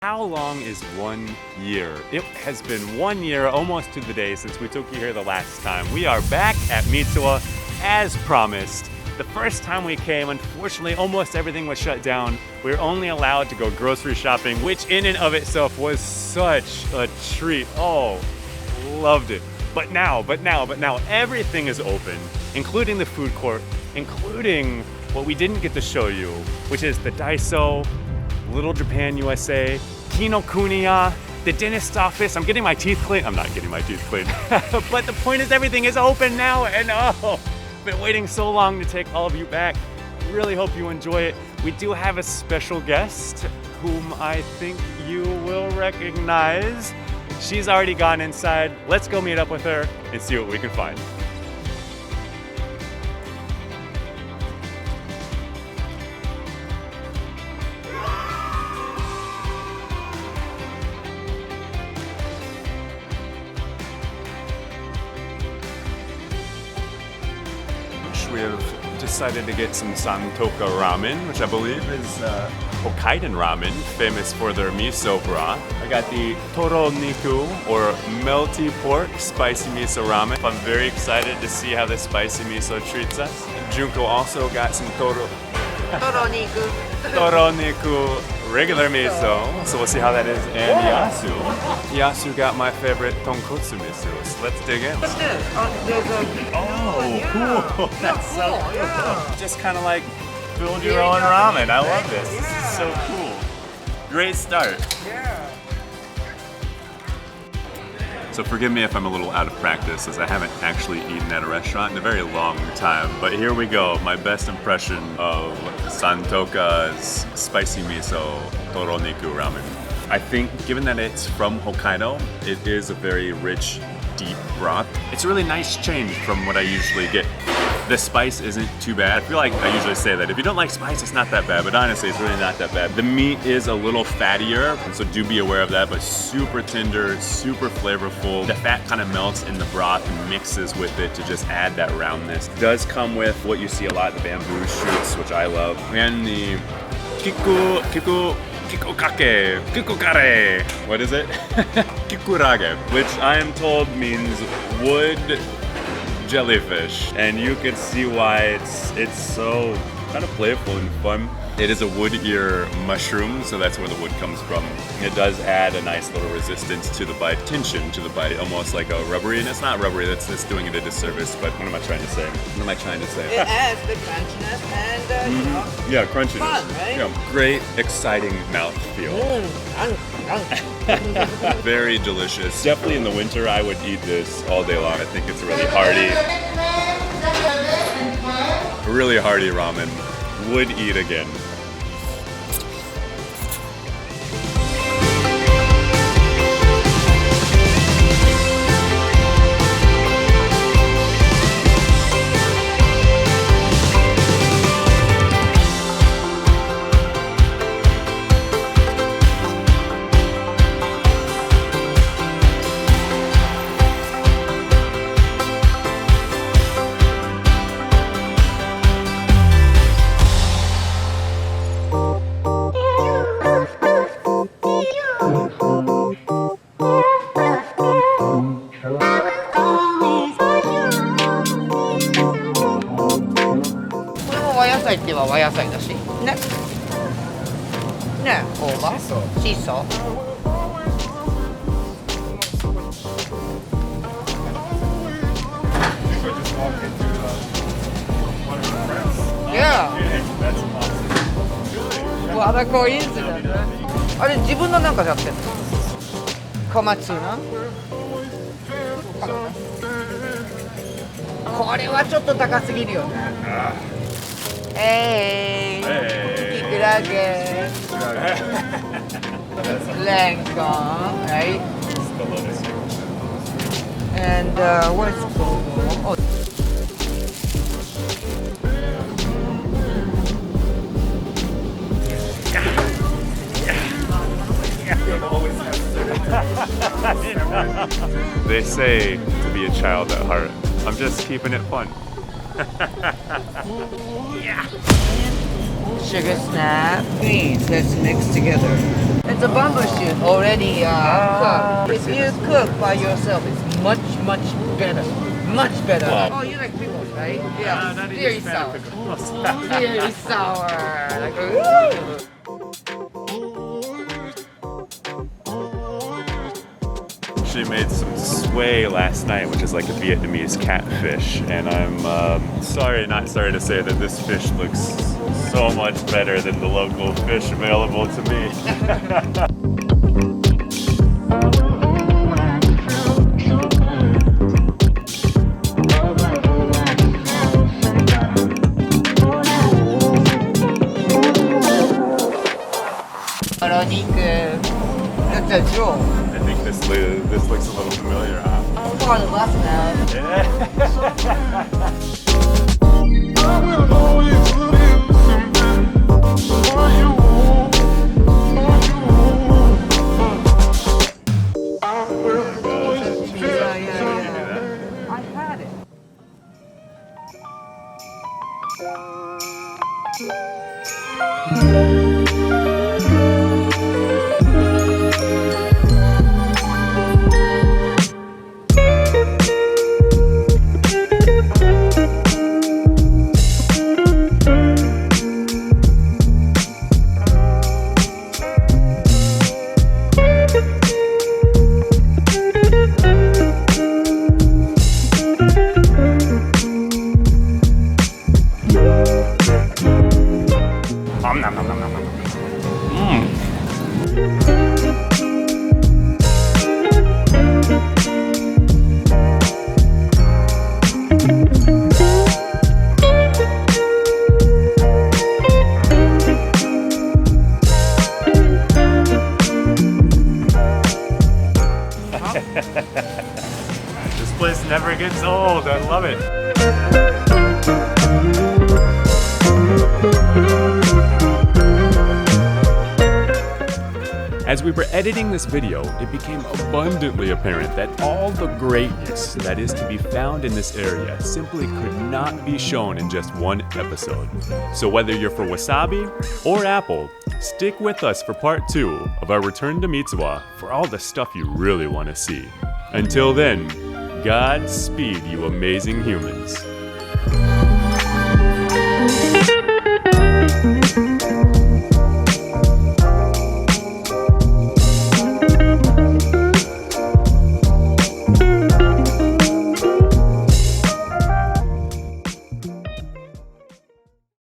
how long is 1 year? It has been 1 year, almost to the day, since we took you here the last time. We are back at Mitsuwa as promised. The first time we came, unfortunately, almost everything was shut down. We were only allowed to go grocery shopping, which in and of itself was such a treat. Oh, loved it. But now, everything is open, including the food court, including what we didn't get to show you, which is the Daiso, Little Japan USA, Kinokuniya, the dentist office. I'm getting my teeth cleaned. I'm not getting my teeth cleaned. But the point is everything is open now, and oh, been waiting so long to take all of you back. Really hope you enjoy it. We do have a special guest whom I think you will recognize. She's already gone inside. Let's go meet up with her and see what we can find. We have decided to get some Santoka ramen, which I believe is Hokkaido ramen, famous for their miso broth. I got the toro niku, or melty pork, spicy miso ramen. I'm very excited to see how the spicy miso treats us. Junko also got some toro niku, regular miso, so we'll see how that is. And Yasu got my favorite tonkotsu miso, so let's dig in. Oh, cool. That's so cool. Yeah. Just kind of like build your own ramen. I love this. This is so cool. Great start. Yeah. So forgive me if I'm a little out of practice, as I haven't actually eaten at a restaurant in a very long time. But here we go, my best impression of Santoka's spicy miso toro niku ramen. I think, given that it's from Hokkaido, it is a very rich, deep broth. It's a really nice change from what I usually get. The spice isn't too bad. I feel like I usually say that if you don't like spice, it's not that bad, but honestly, it's really not that bad. The meat is a little fattier, and so do be aware of that, but super tender, super flavorful. The fat kind of melts in the broth and mixes with it to just add that roundness. It does come with what you see a lot, the bamboo shoots, which I love, and the kikukare. What is it? Kikurage, which I am told means wood jellyfish, and you can see why it's so kind of playful and fun. It is a wood ear mushroom, so that's where the wood comes from. It does add a nice little resistance to the bite, tension to the bite, almost like a rubbery, and it's not rubbery, that's doing it a disservice, but what am I trying to say? It adds the crunchiness and, you know, yeah, crunchiness. Fun, right? Yeah, great, exciting mouthfeel. Very delicious. Definitely in the winter, I would eat this all day long. I think it's really hearty ramen. Would eat again. Yeah. What a coincidence. あれ自分のなんかでやってんの？小松菜？これはちょっと高すぎるよね。キクラゲ、レンコン、right? And what's oh. They say to be a child at heart. I'm just keeping it fun. Yeah. Sugar snap, beans, let's mix together. It's a bamboo shoot already cooked. If you cook by yourself, it's much better. Much better. Wow. Oh, you like pickles, right? Yeah. Not Very even fan sour. of pickles. Very sour. Like, She made some sway last night, which is like a Vietnamese catfish, and I'm not sorry to say that this fish looks so much better than the local fish available to me. That's true. I think this looks a little familiar, huh? Part of us now. Yeah. I had it. Nom, nom, nom, nom, nom, nom. This place never gets old. I love it. As we were editing this video, it became abundantly apparent that all the greatness that is to be found in this area simply could not be shown in just one episode. So whether you're for wasabi or apple, stick with us for part 2 of our return to Mitsuwa for all the stuff you really want to see. Until then, Godspeed, you amazing humans.